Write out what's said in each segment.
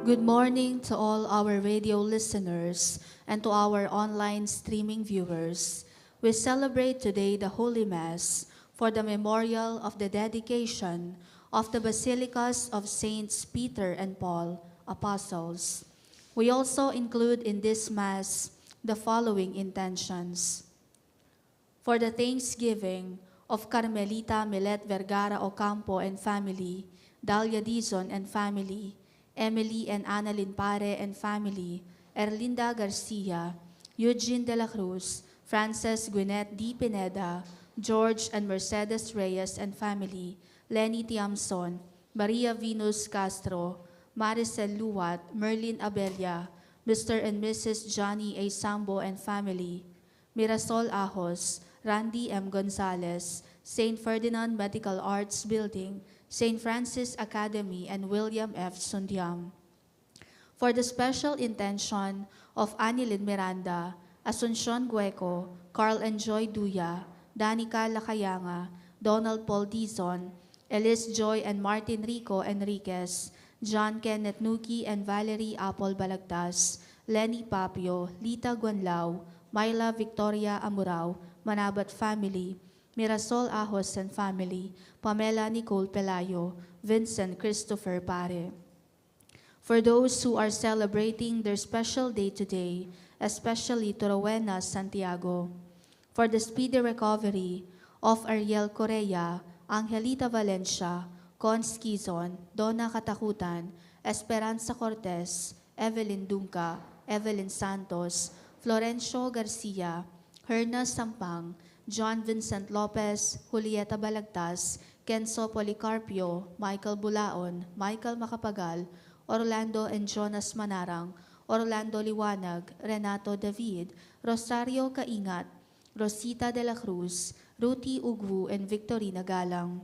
Good morning to all our radio listeners and to our online streaming viewers. We celebrate today the Holy Mass for the memorial of the dedication of the Basilicas of Saints Peter and Paul, Apostles. We also include in this Mass the following intentions. For the thanksgiving of Carmelita Milet Vergara Ocampo and family, Dalia Dizon and family, Emily and Annalyn Pare and family, Erlinda Garcia, Eugene de la Cruz, Frances Gwinnett D. Pineda, George and Mercedes Reyes and family, Lenny Tiamson, Maria Venus Castro, Maricel Luwat, Merlin Abella, Mr. and Mrs. Johnny A. Sambo and family, Mirasol Ahos, Randy M. Gonzalez, St. Ferdinand Medical Arts Building, St. Francis Academy, and William F. Sundiam. For the special intention of Anilin Miranda, Asuncion Gueco, Carl and Joy Duya, Danica Lacayanga, Donald Paul Dizon, Elis Joy and Martin Rico Enriquez, John Kenneth Nuki and Valerie Apple Balagtas, Lenny Papio, Lita Guanlao, Myla Victoria Amurao, Manabat family, Mirasol Ahos and family, Pamela Nicole Pelayo, Vincent Christopher Pare. For those who are celebrating their special day today, especially to Rowena Santiago. For the speedy recovery of Ariel Correa, Angelita Valencia, Cons Quizon, Donna Katakutan, Esperanza Cortez, Evelyn Dunca, Evelyn Santos, Florencio Garcia, Herna Sampang, John Vincent Lopez, Julieta Balagtas, Kenzo Policarpio, Michael Bulaon, Michael Macapagal, Orlando and Jonas Manarang, Orlando Liwanag, Renato David, Rosario Kaingat, Rosita de la Cruz, Ruti Ugwu, and Victorina Galang.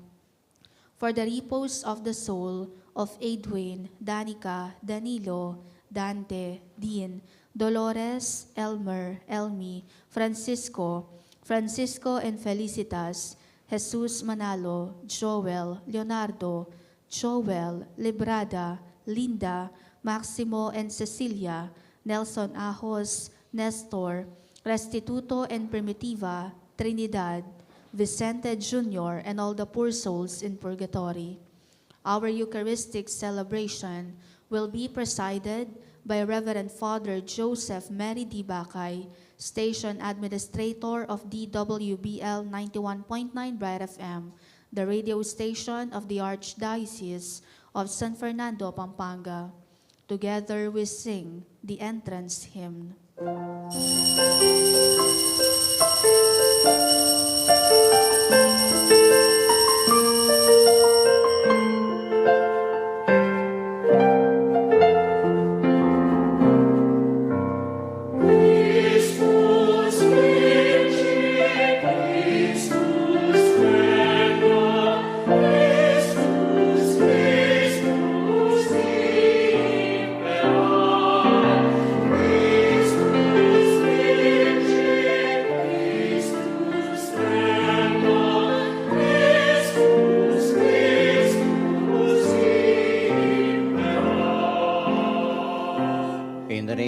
For the repose of the soul of Edwin, Danica, Danilo, Dante, Dean, Dolores, Elmer, Elmi, Francisco and Felicitas, Jesus Manalo, Joel, Leonardo, Joel, Librada, Linda, Maximo and Cecilia, Nelson Ahos, Nestor, Restituto and Primitiva, Trinidad, Vicente Jr., and all the poor souls in purgatory. Our Eucharistic celebration will be presided by Reverend Father Joseph Mary D. Bacay, Station Administrator of DWBL 91.9 Bright FM, the radio station of the Archdiocese of San Fernando, Pampanga. Together we sing the entrance hymn.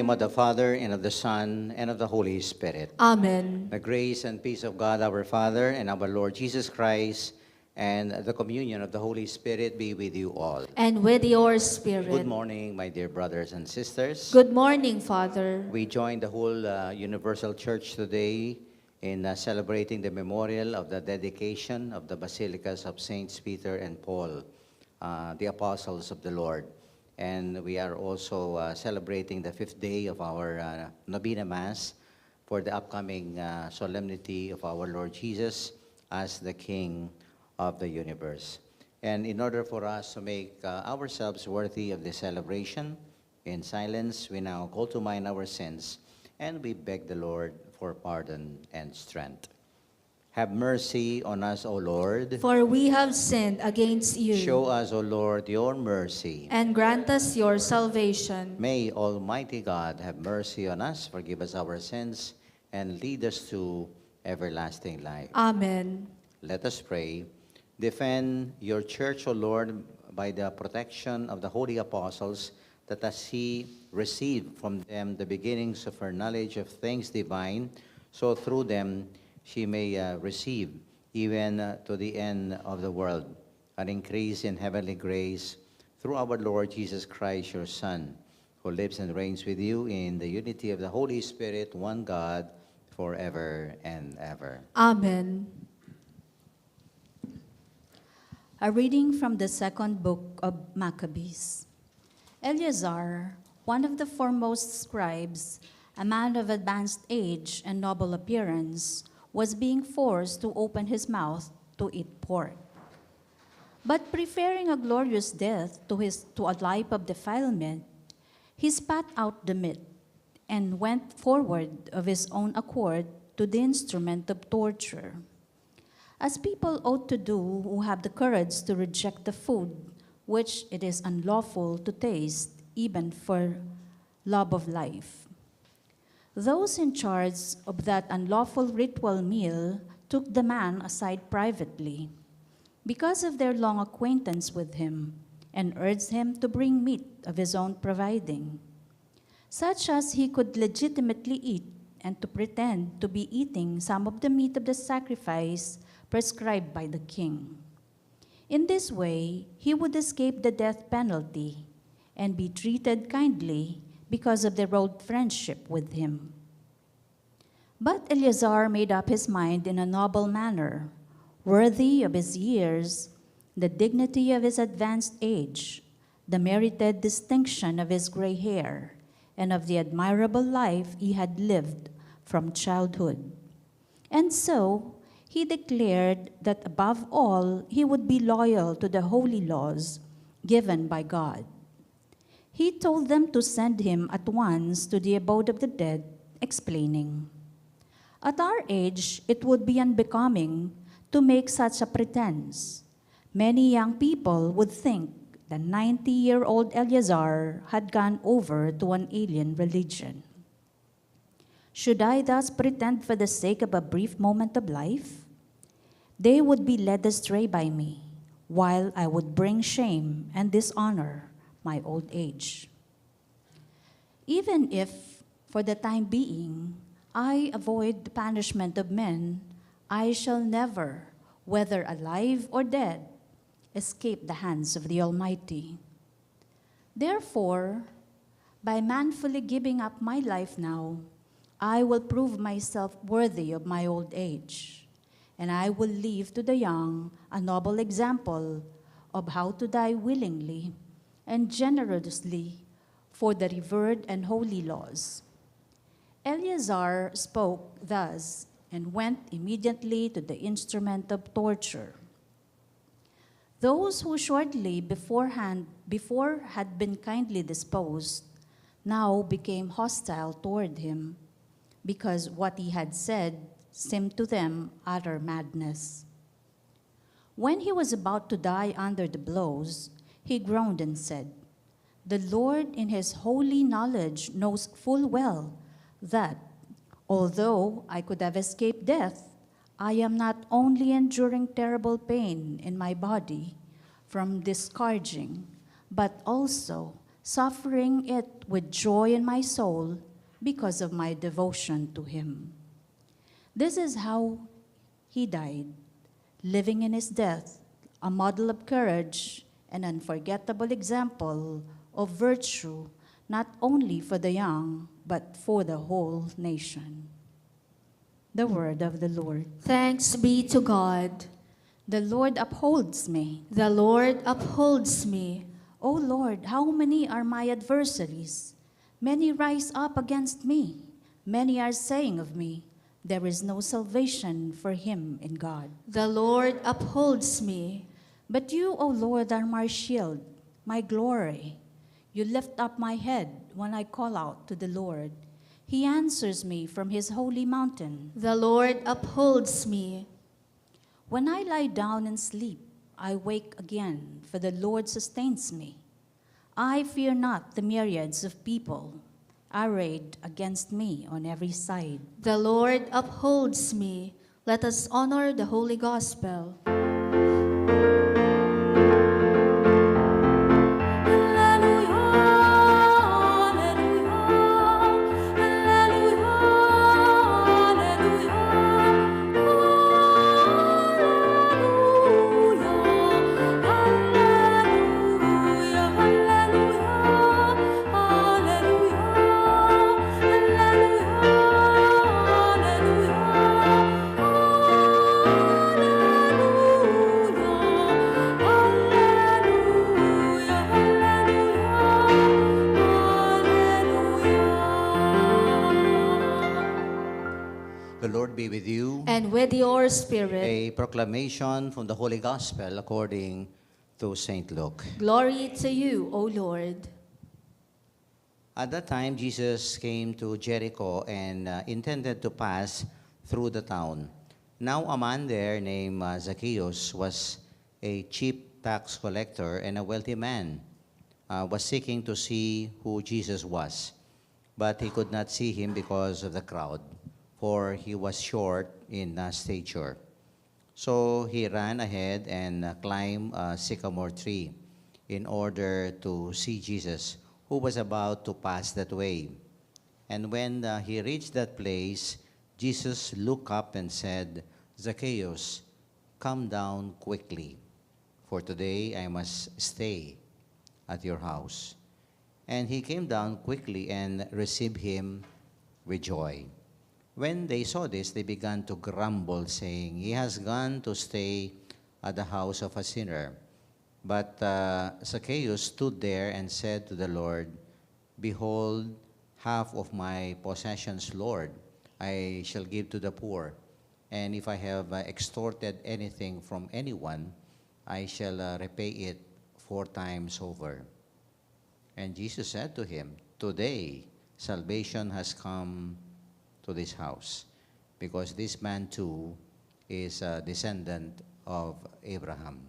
Of the Father, and of the Son, and of the Holy Spirit. Amen. The grace and peace of God our Father and our Lord Jesus Christ and the communion of the Holy Spirit be with you all. And with your spirit. Good morning, my dear brothers and sisters. Good morning, Father. We join the whole Universal Church today in celebrating the memorial of the dedication of the Basilicas of Saints Peter and Paul, the Apostles of the Lord. And we are also celebrating the 5th day of our Novena Mass for the upcoming Solemnity of our Lord Jesus as the King of the universe. And in order for us to make ourselves worthy of this celebration, in silence, we now call to mind our sins, and we beg the Lord for pardon and strength. Have mercy on us, O Lord. For we have sinned against you. Show us, O Lord, your mercy. And grant us your salvation. May Almighty God have mercy on us, forgive us our sins, and lead us to everlasting life. Amen. Let us pray. Defend your church, O Lord, by the protection of the holy apostles, that as she received from them the beginnings of her knowledge of things divine, so through them she may receive, even to the end of the world, an increase in heavenly grace through our Lord Jesus Christ, your Son, who lives and reigns with you in the unity of the Holy Spirit, one God, forever and ever. Amen. A reading from the second book of Maccabees. Eleazar, one of the foremost scribes, a man of advanced age and noble appearance, was being forced to open his mouth to eat pork. But preferring a glorious death to a life of defilement, he spat out the meat and went forward of his own accord to the instrument of torture. As people ought to do who have the courage to reject the food which it is unlawful to taste, even for love of life. Those in charge of that unlawful ritual meal took the man aside privately, because of their long acquaintance with him, and urged him to bring meat of his own providing, such as he could legitimately eat, and to pretend to be eating some of the meat of the sacrifice prescribed by the king. In this way, he would escape the death penalty and be treated kindly because of their old friendship with him. But Eleazar made up his mind in a noble manner, worthy of his years, the dignity of his advanced age, the merited distinction of his gray hair, and of the admirable life he had lived from childhood. And so, he declared that above all, he would be loyal to the holy laws given by God. He told them to send him at once to the abode of the dead, explaining, "At our age, it would be unbecoming to make such a pretense. Many young people would think the 90-year-old Eleazar had gone over to an alien religion. Should I thus pretend for the sake of a brief moment of life? They would be led astray by me, while I would bring shame and dishonor my old age. Even if, for the time being, I avoid the punishment of men, I shall never, whether alive or dead, escape the hands of the Almighty. Therefore, by manfully giving up my life now, I will prove myself worthy of my old age, and I will leave to the young a noble example of how to die willingly and generously for the revered and holy laws." Eleazar spoke thus and went immediately to the instrument of torture. Those who shortly before had been kindly disposed now became hostile toward him, because what he had said seemed to them utter madness. When he was about to die under the blows, he groaned and said, "The Lord in his holy knowledge knows full well that, although I could have escaped death, I am not only enduring terrible pain in my body from discouraging, but also suffering it with joy in my soul because of my devotion to him." This is how he died, living in his death, a model of courage and unforgettable example of virtue, not only for the young, but for the whole nation. The word of the Lord. Thanks be to God. The Lord upholds me. The Lord upholds me. O Lord, how many are my adversaries? Many rise up against me. Many are saying of me, "There is no salvation for him in God." The Lord upholds me. But you, O Lord, are my shield, my glory. You lift up my head when I call out to the Lord. He answers me from his holy mountain. The Lord upholds me. When I lie down and sleep, I wake again, for the Lord sustains me. I fear not the myriads of people arrayed against me on every side. The Lord upholds me. Let us honor the Holy Gospel. Alleluia, ready your spirit. A proclamation from the Holy Gospel according to St. Luke. Glory to you, O Lord. At that time, Jesus came to Jericho and intended to pass through the town. Now a man there named Zacchaeus was a chief tax collector and a wealthy man, was seeking to see who Jesus was. But he could not see him because of the crowd, for he was short in stature. So he ran ahead and climbed a sycamore tree in order to see Jesus, who was about to pass that way. And when he reached that place, Jesus looked up and said, "Zacchaeus, come down quickly, for today I must stay at your house." And he came down quickly and received him with joy. When they saw this, they began to grumble, saying, "He has gone to stay at the house of a sinner." But Zacchaeus stood there and said to the Lord, "Behold, half of my possessions, Lord, I shall give to the poor. And if I have extorted anything from anyone, I shall repay it 4 times over." And Jesus said to him, "Today salvation has come to this house, because this man too is a descendant of Abraham.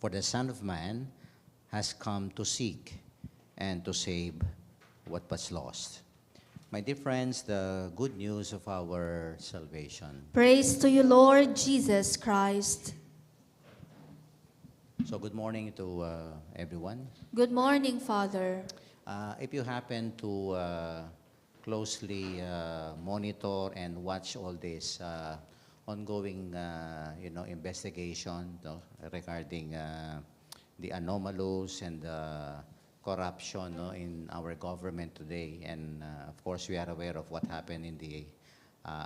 For the Son of Man has come to seek and to save what was lost." My dear friends, the good news of our salvation. Praise to you, Lord Jesus Christ. So good morning to everyone. Good morning, Father. If you happen to closely monitor and watch all this ongoing, investigation, regarding the anomalous and corruption, in our government today, and of course we are aware of what happened in the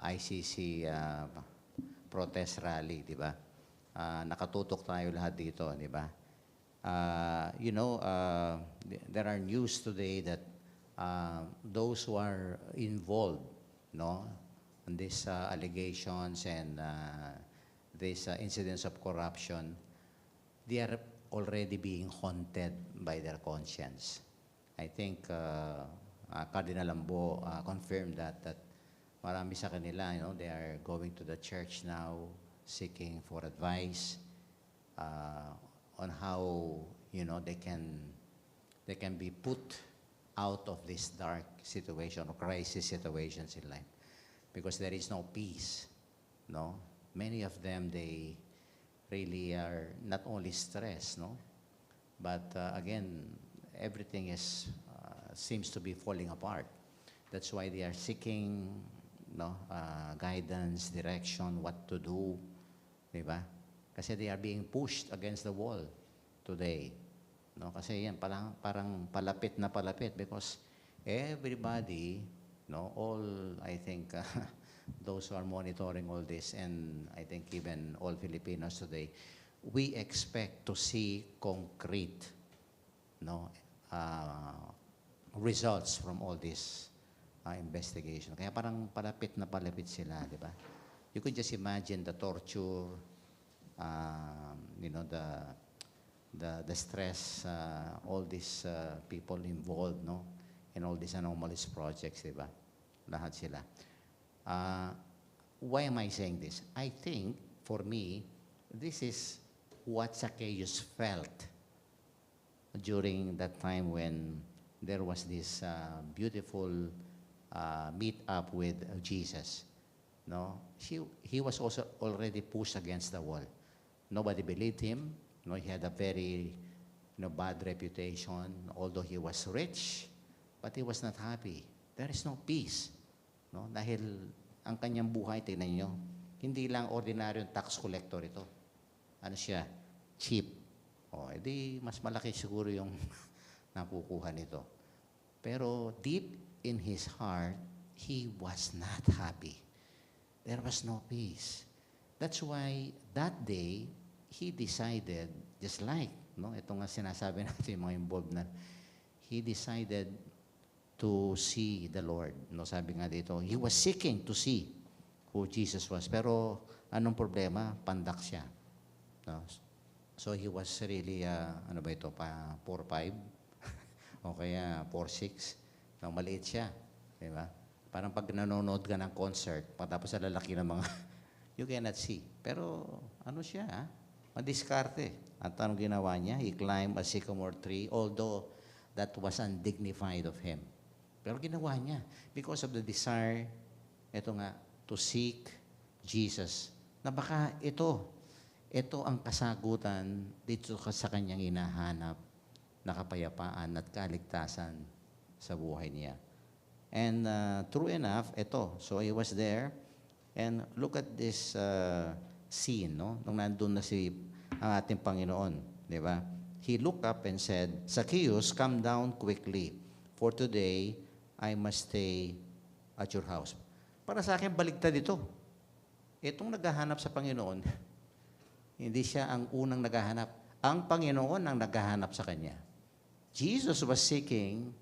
ICC protest rally, di ba? Nakatutok tayo lahat dito, di ba? There are news today that those who are involved, in these allegations and these incidents of corruption, they are already being haunted by their conscience. I think Cardinal Lambo confirmed that marami sa kanila, they are going to the church now, seeking for advice on how they can be put out of this dark situation or crisis situations in life, because there is no peace. Many of them, they really are not only stressed, but again, everything is seems to be falling apart. That's why they are seeking guidance, direction, what to do. Diba? Kasi they are being pushed against the wall today. Kasi yan, parang palapit na palapit, because everybody, all, I think, those who are monitoring all this, and I think even all Filipinos today, we expect to see concrete results from all this investigation. Kaya parang palapit na palapit sila, di ba? You could just imagine the torture, the stress, all these people involved, in all these anomalous projects, di ba? Lahat sila. Why am I saying this? I think, for me, this is what Zacchaeus felt during that time when there was this beautiful meet up with Jesus. He was also already pushed against the wall. Nobody believed him. He had a very bad reputation, although he was rich, but he was not happy. There is no peace. Dahil ang kanyang buhay, tingnan nyo, hindi lang ordinaryong tax collector ito. Ano siya? Cheap. Edi mas malaki siguro yung nakukuha nito. Pero deep in his heart, he was not happy. There was no peace. That's why that day, he decided, just like, ito nga sinasabi natin yung mga involved na, he decided to see the Lord. Sabi nga dito, he was seeking to see who Jesus was. Pero anong problema? Pandak siya. No? So he was really, ano ba ito, 4'5"? O kaya 4'6". No, maliit siya. Di ba? Parang pag nanonood ka ng concert, patapos sa lalaki ng mga, you cannot see. Pero ano siya, madiskarte. At anong ginawa niya? He climbed a sycamore tree, although that was undignified of him. Pero ginawa niya because of the desire, ito nga, to seek Jesus. Na baka ito ang kasagutan dito sa kanyang hinahanap na kapayapaan at kaligtasan sa buhay niya. And true enough, ito. So he was there. And look at this scene, no? Nung nandun na ang ating Panginoon, di ba? He looked up and said, Zacchaeus, come down quickly, for today I must stay at your house. Para sa akin, baligtad ito. Itong naghahanap sa Panginoon, hindi siya ang unang naghahanap. Ang Panginoon ang naghahanap sa kanya. Jesus was seeking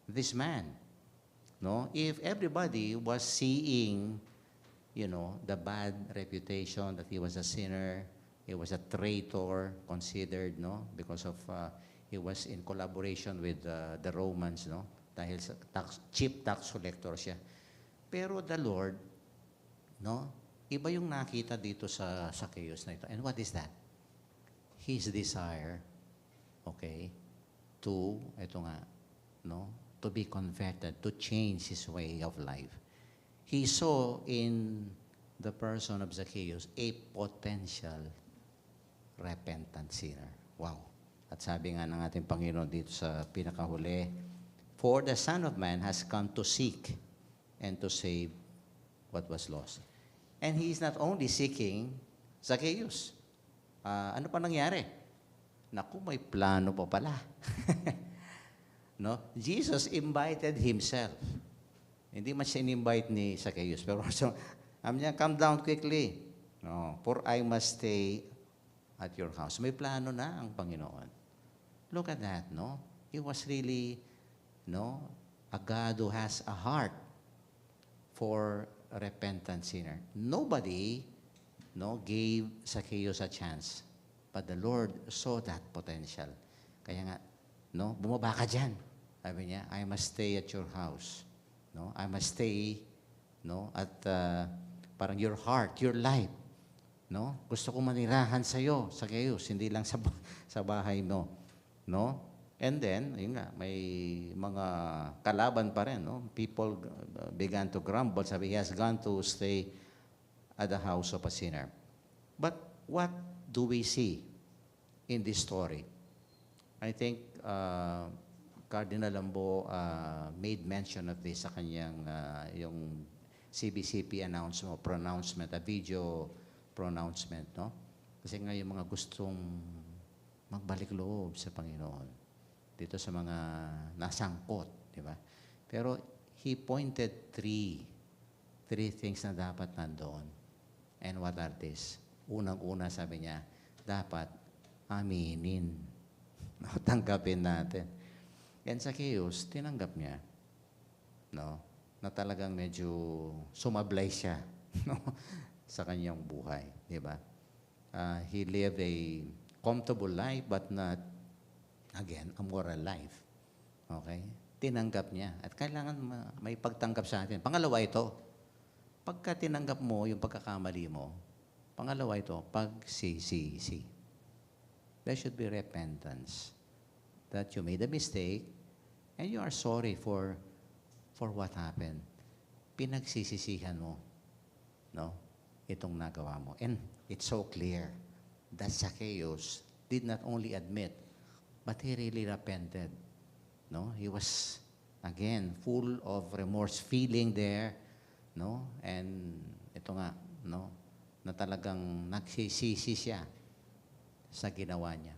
this man. No? If everybody was seeing, the bad reputation that he was a sinner, he was a traitor, considered, no? Because of he was in collaboration with the Romans, no? Dahil sa chief tax collector siya. Pero the Lord, no? Iba yung nakita dito sa Zacchaeus na ito. And what is that? His desire, okay, ito nga, no? To be converted, to change his way of life. He saw in the person of Zacchaeus a potential repentant sinner. Wow. At sabi nga ng ating Panginoon dito sa pinakahuli, for the Son of Man has come to seek and to save what was lost. And he is not only seeking Zacchaeus. Ano pa nangyari? Naku, may plano pa pala. No? Jesus invited himself. Hindi man siya in-invite ni Zacchaeus. Pero so, niya, come down quickly. No, for I must stay at your house. May plano na ang Panginoon. Look at that, no? He was really, a God who has a heart for a repentant sinner. Nobody, gave Zacchaeus a chance. But the Lord saw that potential. Kaya nga, bumaba ka dyan. Sabi niya, I must stay at your house. No, I must stay, at parang your heart, your life. No? Gusto ko manirahan sa iyo, Zacchaeus, hindi lang sa bahay mo. No? And then, yun nga, may mga kalaban pa rin, no? People began to grumble, sabi, he has gone to stay at the house of a sinner. But what do we see in this story? I think Cardinal Lambo made mention of this sa kanyang yung CBCP pronouncement, a video pronouncement, no? Kasi nga yung mga gustong magbalik loob sa Panginoon dito sa mga nasangkot, di ba? Pero he pointed three things na dapat nandoon. And what are these? Unang-una, sabi niya, dapat aminin. Tanggapin natin. And Zacchaeus, tinanggap niya, na talagang medyo sumablay siya, sa kanyang buhay, di ba? He lived a comfortable life, but not, again, a moral life. Okay? Tinanggap niya. At kailangan may pagtanggap sa atin. Pangalawa ito, pagka tinanggap mo yung pagkakamali mo, pangalawa ito, pagsisisi. There should be repentance. That you made a mistake and you are sorry for what happened. Pinagsisisihan mo, itong nagawa mo. And it's so clear that Zacchaeus did not only admit, but he really repented. He was, again, full of remorse, feeling there, and ito nga, na talagang nagsisisi siya sa ginawa niya.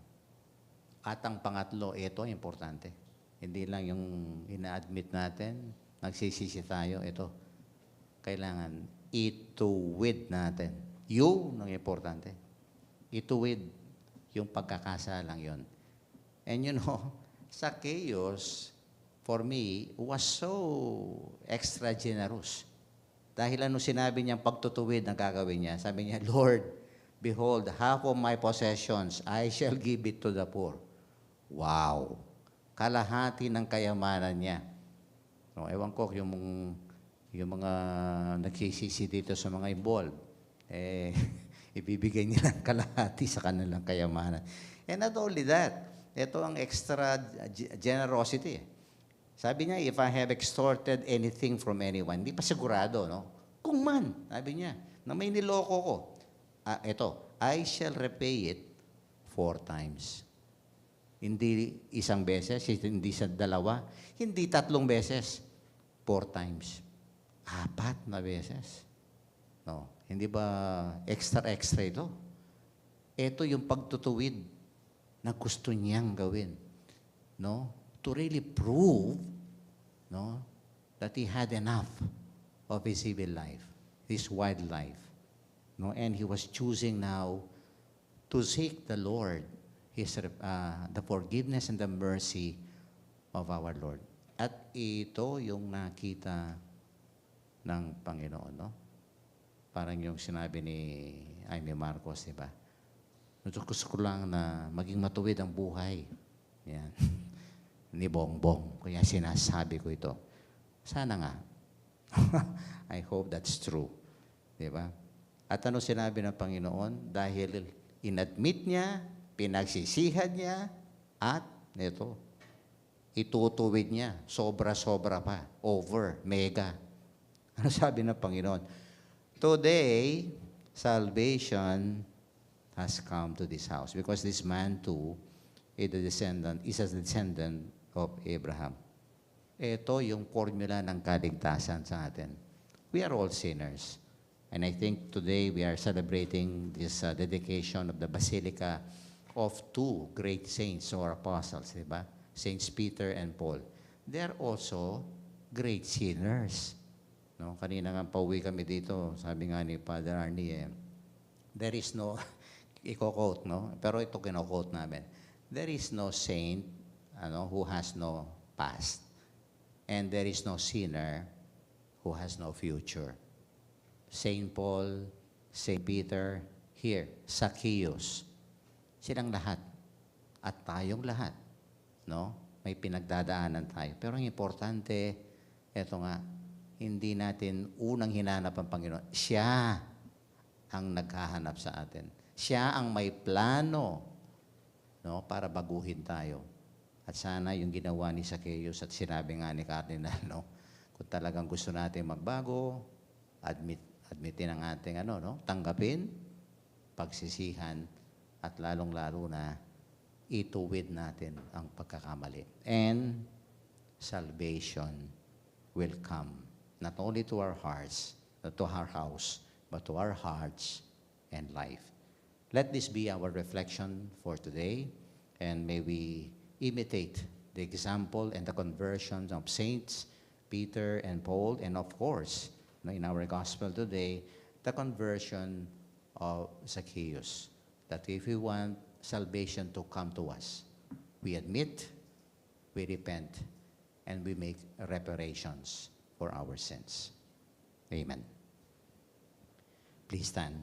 At ang pangatlo, ito, importante. Hindi lang yung ina-admit natin, nagsisisi tayo, ito. Kailangan ituwid natin. Yun ang importante. Ituwid yung pagkakasalang yun. And Zacchaeus, for me, was so extra generous. Dahil ano sinabi niyang pagtutuwid na gagawin niya? Sabi niya, Lord, behold, half of my possessions, I shall give it to the poor. Wow! Kalahati ng kayamanan niya. No, ewan ko, yung mga nagsisisi dito sa mga involved, ibibigay nila kalahati sa kanilang kayamanan. And not only that, ito ang extra generosity. Sabi niya, if I have extorted anything from anyone, hindi pa sigurado, no? Kung man, sabi niya, na may niloko ko, ito, I shall repay it 4 times. Hindi isang beses, hindi sa dalawa, hindi 3 beses, 4 times. 4 na beses. No, hindi ba extra ito? Ito yung pagtutuwid na gusto niyang gawin. No? To really prove, no, that he had enough of his civil life, his wild life. No? And he was choosing now to seek the Lord, the forgiveness and the mercy of our Lord. At ito yung nakita ng Panginoon, no? Parang yung sinabi ni Jaime Marcos, di ba? Gusto ko lang na maging matuwid ang buhay. Yan. Ni Bongbong. Kaya sinasabi ko ito. Sana nga. I hope that's true. Di ba? At ano sinabi ng Panginoon? Dahil inadmit niya, pinagsisihan niya, at ito, itutuwid niya. Sobra-sobra pa. Over. Mega. Ano sabi ng Panginoon? Today, salvation has come to this house because this man too is a descendant of Abraham. Ito yung formula ng kaligtasan sa atin. We are all sinners. And I think today we are celebrating this dedication of the Basilica of 2 great saints or apostles, di ba? Saints Peter and Paul. They are also great sinners. No? Kanina nga pauwi kami dito, sabi nga ni Father Arnie, there is no, i-quote, no? Pero ito kino-quote namin. There is no saint who has no past. And there is no sinner who has no future. Saint Paul, Saint Peter, here, Zacchaeus. Silang lahat. At tayong lahat. No? May pinagdadaanan tayo. Pero ang importante, eto nga, hindi natin unang hinanap ang Panginoon. Siya ang naghahanap sa atin. Siya ang may plano, no, para baguhin tayo. At sana yung ginawa ni Zacchaeus at sinabi nga ni Cardinal, no, kung talagang gusto natin magbago, admitin ang ating tanggapin, pagsisihan, at lalong-lalo na ituwid natin ang pagkakamali. And salvation will come not only to our hearts, not to our house, but to our hearts and life. Let this be our reflection for today, and may we imitate the example and the conversions of Saints Peter and Paul, and of course, in our gospel today, the conversion of Zacchaeus. That if we want salvation to come to us, we admit, we repent, and we make reparations for our sins. Amen. Please stand.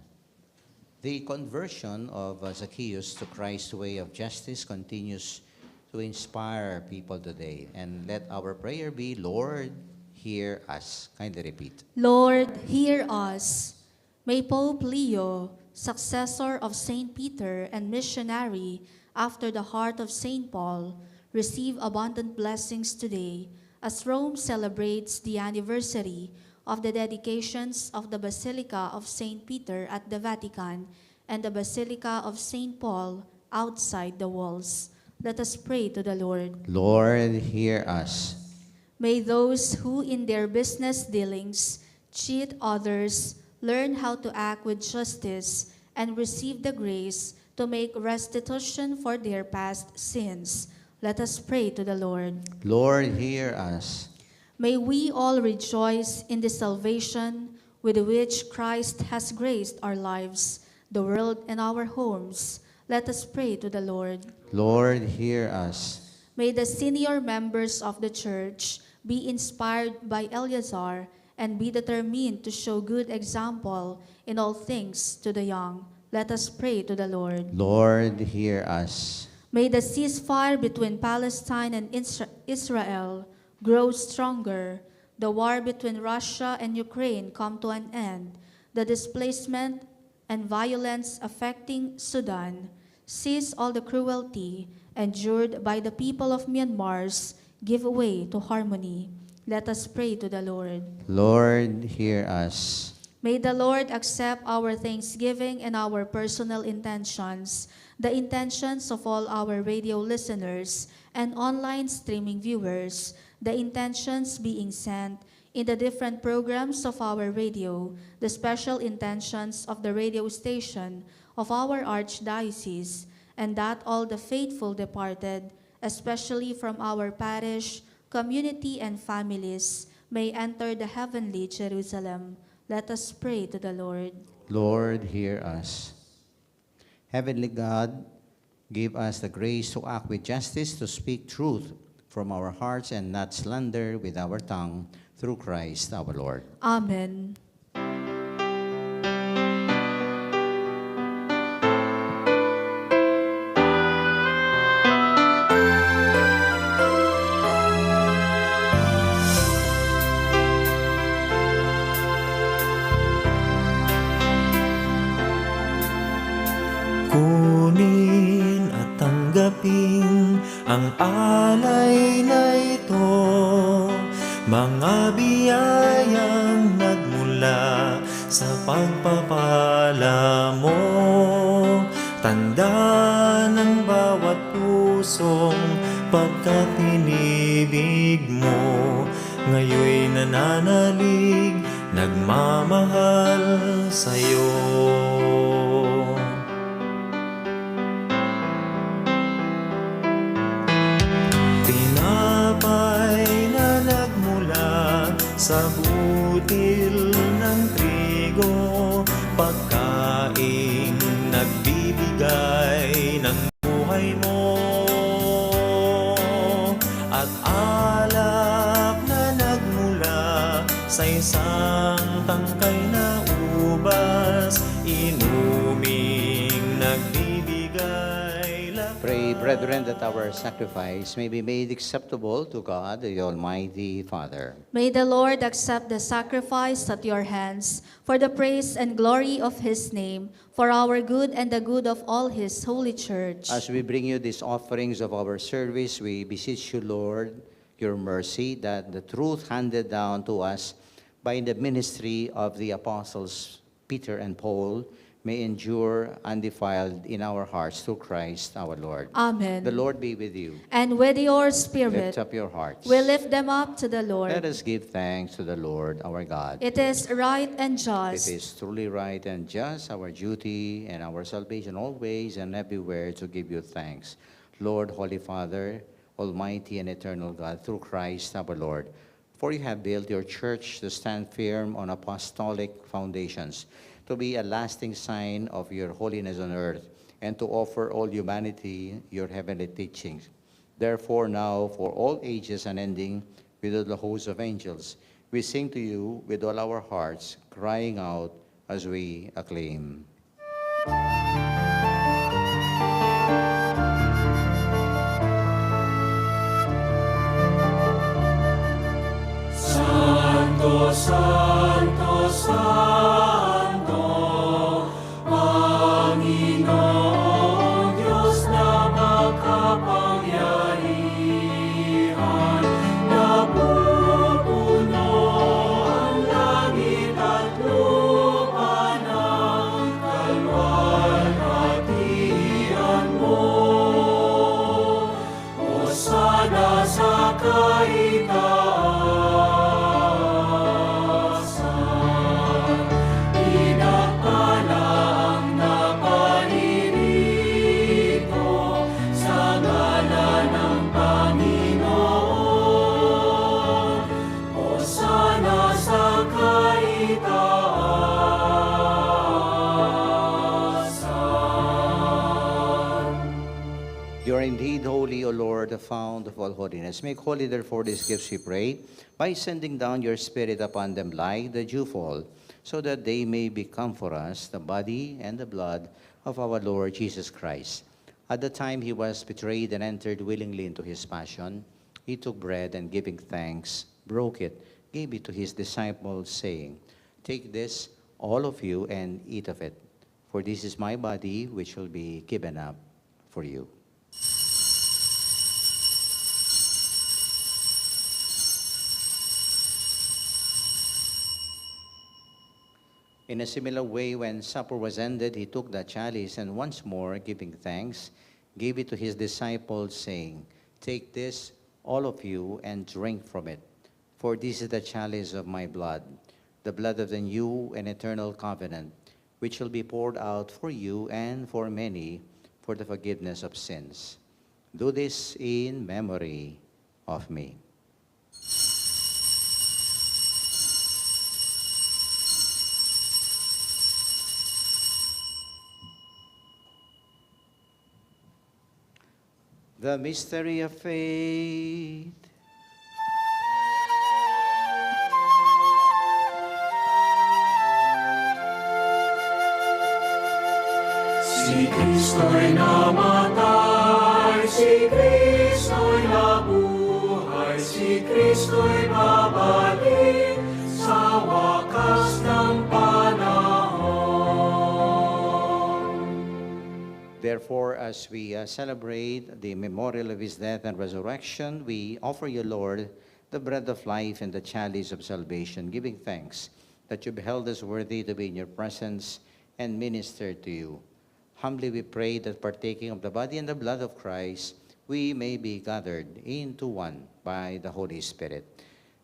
The conversion of Zacchaeus to Christ's way of justice continues to inspire people today. And let our prayer be, Lord, hear us. Kindly repeat. Lord, hear us. May Pope Leo, successor of Saint Peter and missionary after the heart of Saint Paul, receive abundant blessings today as Rome celebrates the anniversary of the dedications of the Basilica of Saint Peter at the Vatican and the Basilica of Saint Paul outside the walls. Let us pray to the Lord. Lord, hear us. May those who in their business dealings cheat others learn how to act with justice and receive the grace to make restitution for their past sins. Let us pray to the Lord. Lord, hear us. May we all rejoice in the salvation with which Christ has graced our lives, the world, and our homes. Let us pray to the Lord. Lord, hear us. May the senior members of the Church be inspired by Eleazar and be determined to show good example in all things to the young. Let us pray to the Lord. Lord, hear us. May the ceasefire between Palestine and Israel grow stronger, the war between Russia and Ukraine come to an end, the displacement and violence affecting Sudan cease, all the cruelty endured by the people of Myanmar's give way to harmony. Let us pray to the Lord. Lord, hear us. May the Lord accept our thanksgiving and our personal intentions, the intentions of all our radio listeners and online streaming viewers, the intentions being sent in the different programs of our radio, the special intentions of the radio station of our Archdiocese, and that all the faithful departed, especially from our parish, community, and families, may enter the heavenly Jerusalem. Let us pray to the Lord. Lord, hear us. Heavenly God, give us the grace to act with justice, to speak truth from our hearts and not slander with our tongue, through Christ our Lord. Amen. Kunin at tanggapin ang alay na ito, mga biyayang nagmula sa pagpapala mo. Tanda ng bawat pusong pagkat inibig mo, ngayoy nananalig, nagmamahal sa'yo. Sa butil ng trigo, pagkaing nagbibigay ng buhay mo, at alak na nagmula sa isang tangkay na ubas, inuming nagbibigay. Pray, brethren, that our sacrifice may be made acceptable to God, the Almighty Father. May the Lord accept the sacrifice at your hands for the praise and glory of his name, for our good and the good of all his holy church. As we bring you these offerings of our service, we beseech you, Lord, your mercy, that the truth handed down to us by the ministry of the apostles Peter and Paul may endure undefiled in our hearts through Christ our Lord. Amen. The Lord be with you. And with your spirit, Lift up your hearts. we lift them up to the Lord. Let us give thanks to the Lord our God. It is right and just. It is truly right and just, our duty and our salvation always and everywhere to give you thanks. Lord, Holy Father, Almighty and eternal God, through Christ our Lord. For you have built your church to stand firm on apostolic foundations, to be a lasting sign of your holiness on earth, and to offer all humanity your heavenly teachings. Therefore now, for all ages unending, with all the hosts of angels, we sing to you with all our hearts, crying out as we acclaim. Santo, Santo, Santo, Panginoong Diyos na makapangyarihan, napupuno ang langit at lupa ng kalwalhatian. You are indeed holy, O Lord, the fount of all holiness. Make holy, therefore, these gifts, we pray, by sending down your Spirit upon them like the dewfall, so that they may become for us the body and the blood of our Lord Jesus Christ. At the time he was betrayed and entered willingly into his passion, he took bread and giving thanks, broke it, gave it to his disciples, saying, "Take this, all of you, and eat of it, for this is my body which will be given up for you." In a similar way, when supper was ended, he took the chalice and once more, giving thanks, gave it to his disciples, saying, "Take this, all of you, and drink from it. For this is the chalice of my blood, the blood of the new and eternal covenant, which will be poured out for you and for many for the forgiveness of sins. Do this in memory of me." The mystery of faith. Si Kristo'y namatay, si Kristo'y nabuhay, si Kristo'y babalik sa wakas ng panahon. Therefore, as we celebrate the memorial of his death and resurrection, we offer you, Lord, the bread of life and the chalice of salvation, giving thanks that you beheld us worthy to be in your presence and minister to you. Humbly we pray that partaking of the body and the blood of Christ, we may be gathered into one by the Holy Spirit.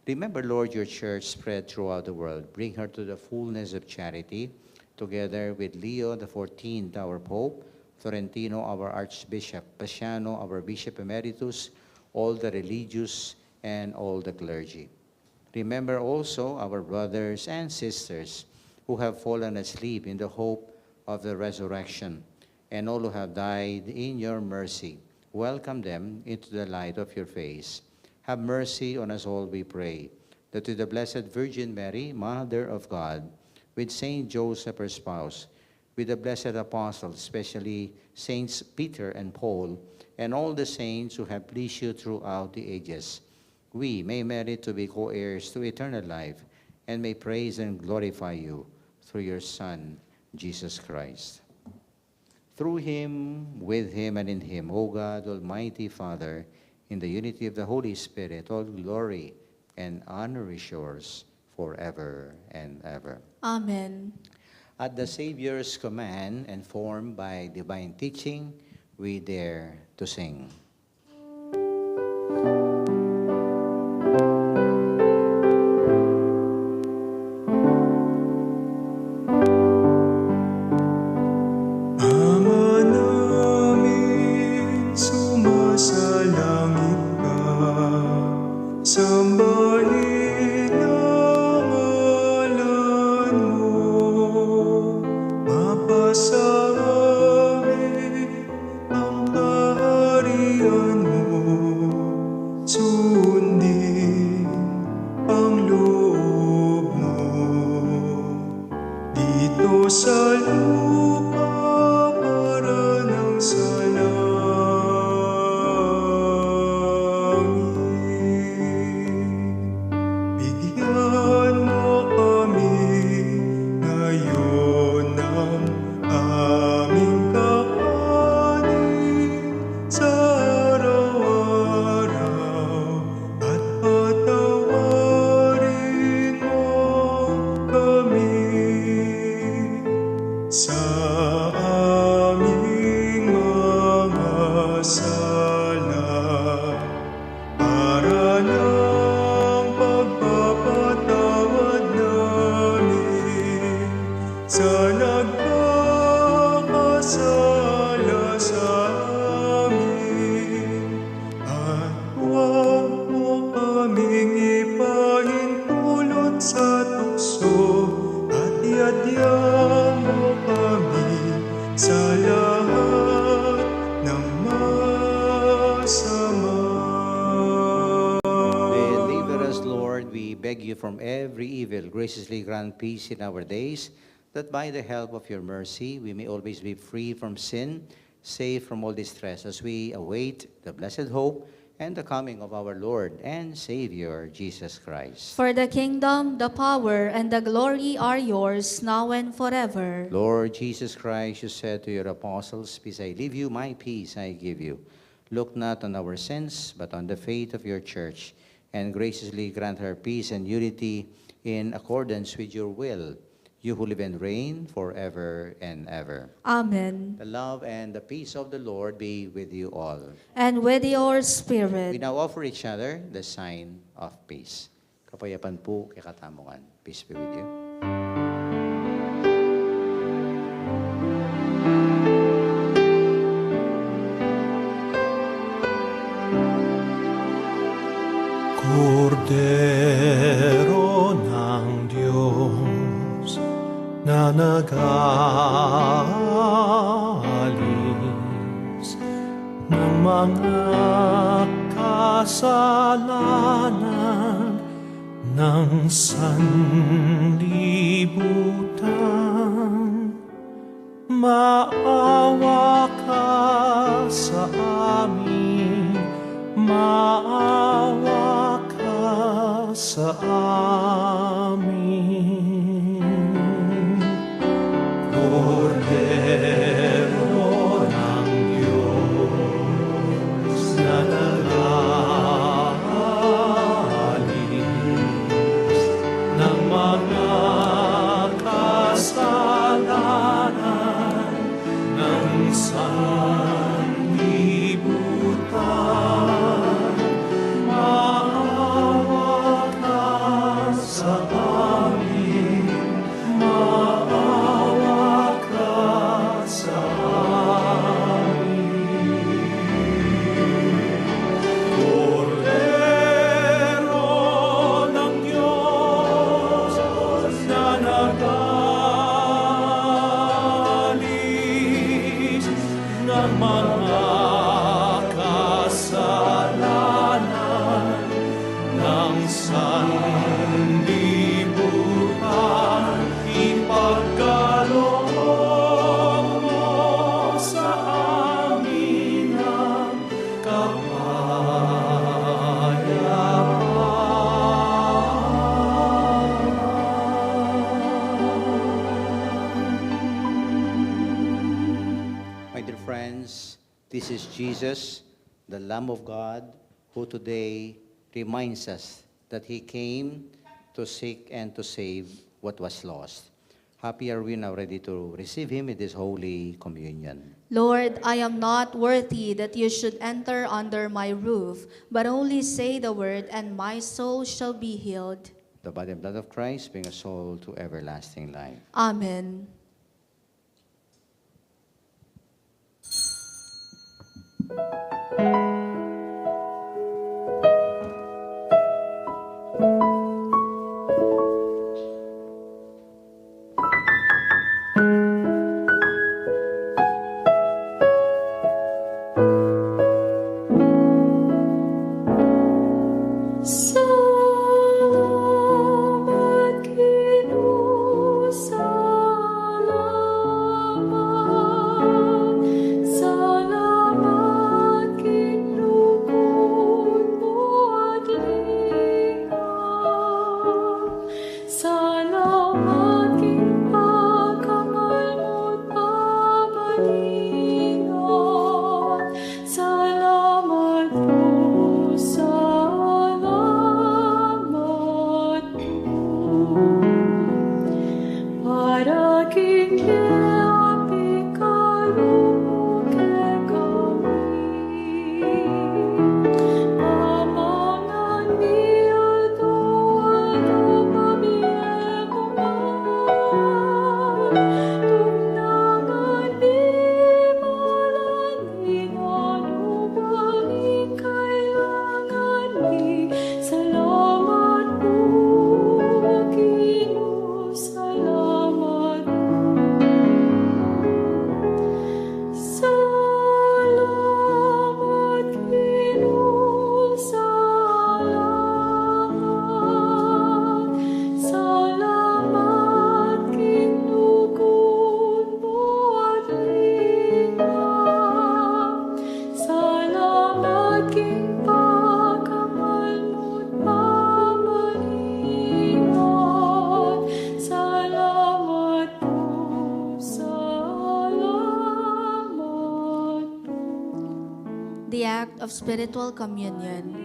Remember, Lord, your church spread throughout the world. Bring her to the fullness of charity, together with Leo XIV, our Pope, Florentino, our Archbishop, Paciano, our Bishop Emeritus, all the religious, and all the clergy. Remember also our brothers and sisters who have fallen asleep in the hope of the resurrection, and all who have died in your mercy. Welcome them into the light of your face. Have mercy on us all, we pray, that to the Blessed Virgin Mary, Mother of God, with Saint Joseph, her spouse, with the blessed apostles, especially Saints Peter and Paul, and all the saints who have pleased you throughout the ages, we may merit to be co-heirs to eternal life, and may praise and glorify you through your Son, Jesus Christ. Through him, with him, and in him, O God, Almighty Father, in the unity of the Holy Spirit, all glory and honor is yours forever and ever. Amen. At the Savior's command and formed by divine teaching, we dare to sing. Ama namin, sumasalangit ka, sambahin ang ngalan mo, mapasa amin ang kaharian mo, you from every evil, graciously grant peace in our days, that by the help of your mercy we may always be free from sin, safe from all distress, as we await the blessed hope and the coming of our Lord and Savior, Jesus Christ. For the kingdom, the power, and the glory are yours, now and forever. Lord Jesus Christ, you said to your apostles, "Peace I leave you, my peace I give you. Look not on our sins, but on the faith of your church, and graciously grant her peace and unity in accordance with your will, you who live and reign forever and ever." Amen. The love and the peace of the Lord be with you all. And with your We spirit. now offer each other the sign of peace. Kapayapan po kay katamungan. Peace be with you. Kordero ng Diyos na nag-aalis ng mga kasalanan ng sanlibutan, maawa ka sa amin, maawa ka sa amin. Kordero ng Diyos na nag-aalis ng mga kasalanan ng sanlibutan, maawa ka sa amin, maawa ka sa amin. Kordero ng Diyos na nag-aalis ng mga kasalanan ng sanlibutan, ipagkaloob mo sa amin ang kapayapaan. My dear friends, this is Jesus, the Lamb of God, who today reminds us that He came to seek and to save what was lost. Happy are we now ready to receive Him in this Holy Communion. Lord, I am not worthy that you should enter under my roof, but only say the word, and my soul shall be healed. The body and blood of Christ bring a soul to everlasting life. Amen. Salamat, Kinusan. the act of spiritual communion.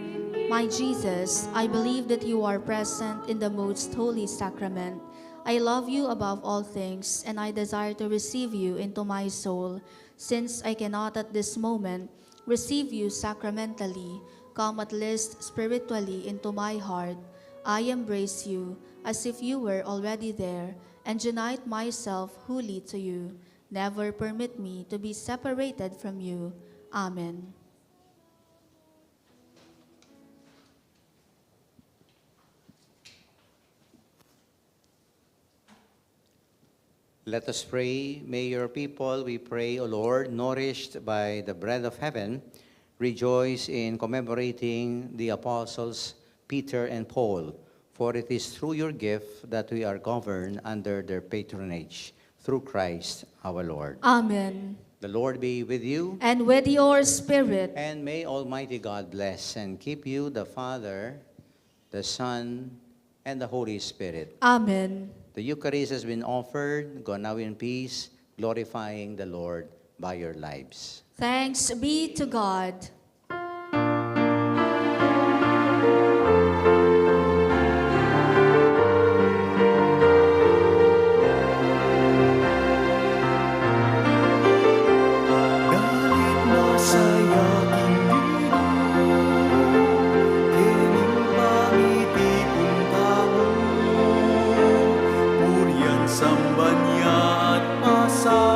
My Jesus, I believe that you are present in the most holy sacrament. I love you above all things, and I desire to receive you into my soul. Since I cannot at this moment receive you sacramentally, come at least spiritually into my heart. I embrace you as if you were already there, and unite myself wholly to you. Never permit me to be separated from you. Amen. Let us pray. May your people, we pray, O Lord, nourished by the bread of heaven, rejoice in commemorating the apostles Peter and Paul, for it is through your gift that we are governed under their patronage, through Christ our Lord. Amen. The Lord be with you, And with your spirit. and may Almighty God bless and keep you, the Father, the Son, and the Holy Spirit. Amen. The Eucharist has been offered. Go now in peace, glorifying the Lord by your lives. Thanks be to God. Galit na sa yaking dino, kening pangiti puntaho, purian sambanya at masa